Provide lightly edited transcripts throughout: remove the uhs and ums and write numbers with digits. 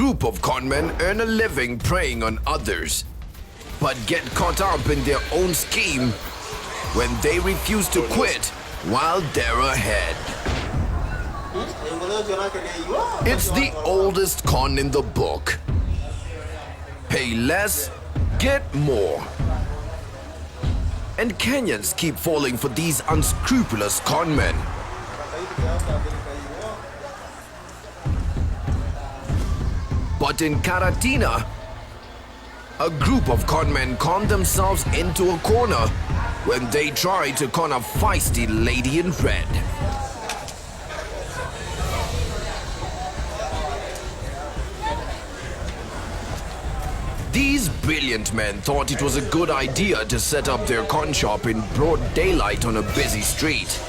group of conmen earn a living preying on others, but get caught up in their own scheme when they refuse to quit while they're ahead. It's the oldest con in the book. Pay less, get more. And Kenyans keep falling for these unscrupulous conmen. But in Karatina, a group of conmen con themselves into a corner when they try to con a feisty lady in red. These brilliant men thought it was a good idea to set up their con shop in broad daylight on a busy street.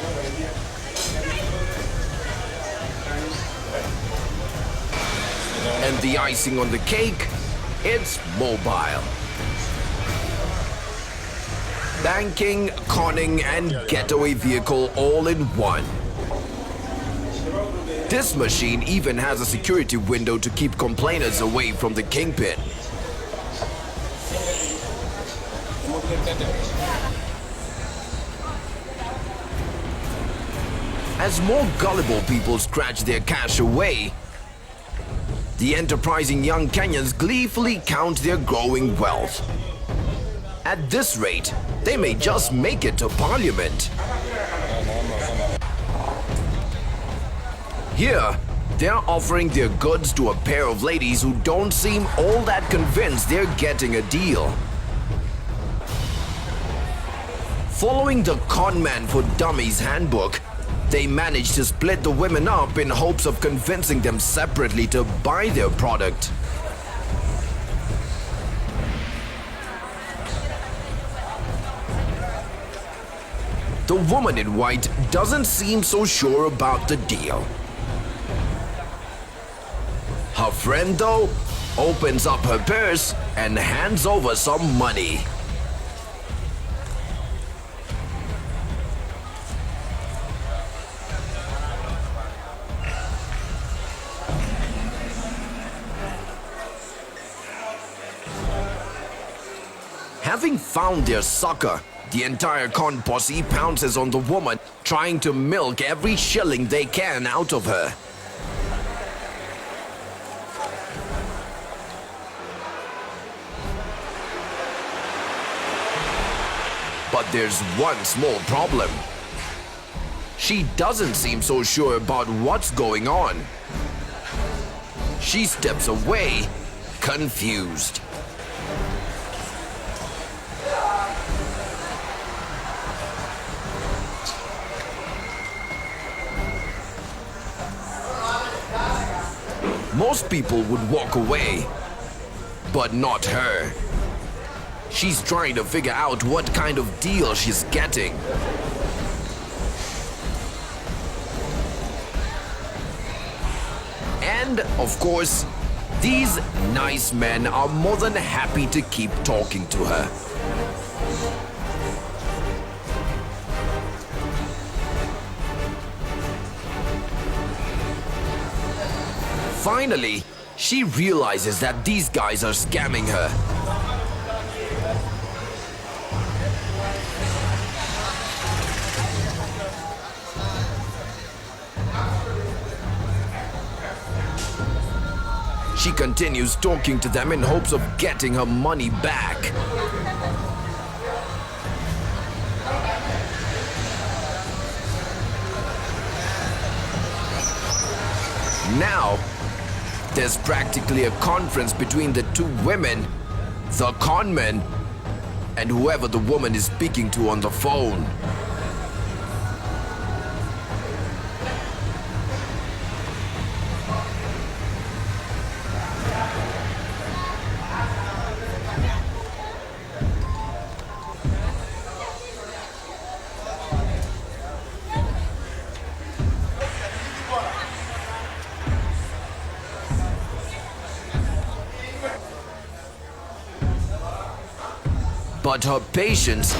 And the icing on the cake, it's mobile. Banking, conning, and getaway vehicle all in one. This machine even has a security window to keep complainers away from the kingpin. As more gullible people scratch their cash away, the enterprising young Kenyans gleefully count their growing wealth. At this rate, they may just make it to parliament. Here, they're offering their goods to a pair of ladies who don't seem all that convinced they're getting a deal. Following the Conman for Dummies handbook, they managed to split the women up in hopes of convincing them separately to buy their product. The woman in white doesn't seem so sure about the deal. Her friend, though, opens up her purse and hands over some money. Having found their sucker, the entire con posse pounces on the woman, trying to milk every shilling they can out of her. But there's one small problem. She doesn't seem so sure about what's going on. She steps away, confused. Most people would walk away, but not her. She's trying to figure out what kind of deal she's getting. And, of course, these nice men are more than happy to keep talking to her. Finally, she realizes that these guys are scamming her. She continues talking to them in hopes of getting her money back. Now, there's practically a conference between the two women, the conmen, and whoever the woman is speaking to on the phone. But her patience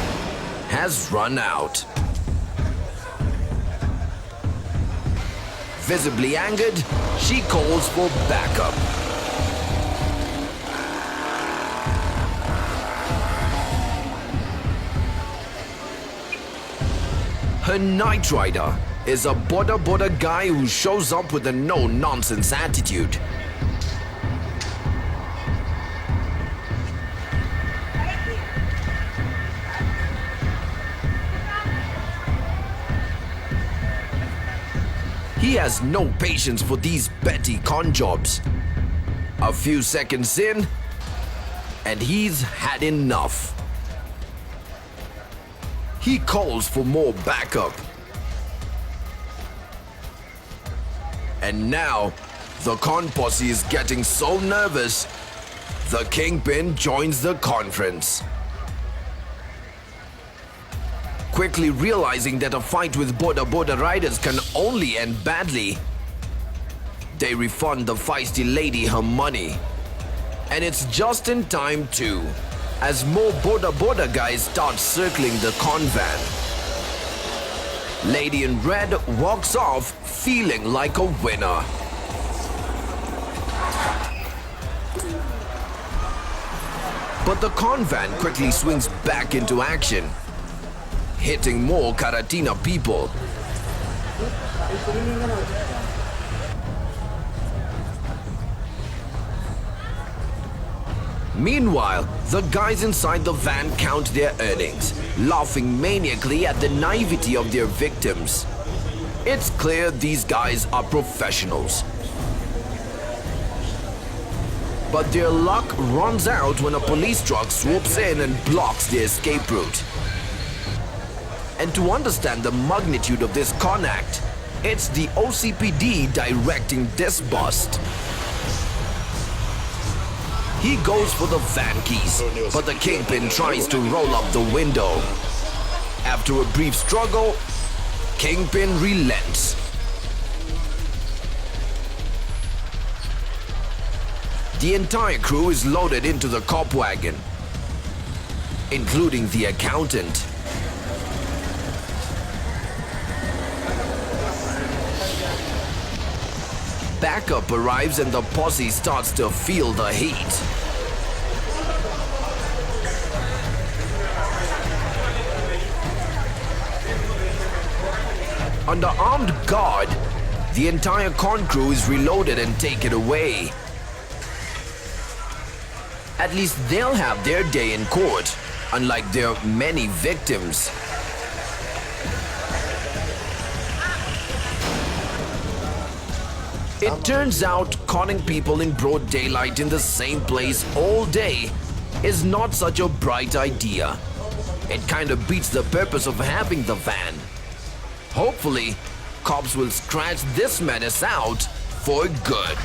has run out. Visibly angered, she calls for backup. Her night rider is a boda guy who shows up with a no-nonsense attitude. He has no patience for these petty con jobs. A few seconds in, and he's had enough. He calls for more backup. And now, the con posse is getting so nervous, the kingpin joins the conference. Quickly realizing that a fight with boda riders can only end badly, they refund the feisty lady her money. And it's just in time too, as more boda guys start circling the con van. Lady in red walks off feeling like a winner. But the con van quickly swings back into action, hitting more Karatina people. Meanwhile, the guys inside the van count their earnings, laughing maniacally at the naivety of their victims. It's clear these guys are professionals. But their luck runs out when a police truck swoops in and blocks their escape route. And to understand the magnitude of this con act, it's the OCPD directing this bust. He goes for the van keys, but the kingpin tries to roll up the window. After a brief struggle, Kingpin relents. The entire crew is loaded into the cop wagon, including the accountant. Backup arrives and the posse starts to feel the heat. Under armed guard, the entire con crew is reloaded and taken away. At least they'll have their day in court, unlike their many victims. It turns out conning people in broad daylight in the same place all day is not such a bright idea. It kind of beats the purpose of having the van. Hopefully, cops will scratch this menace out for good.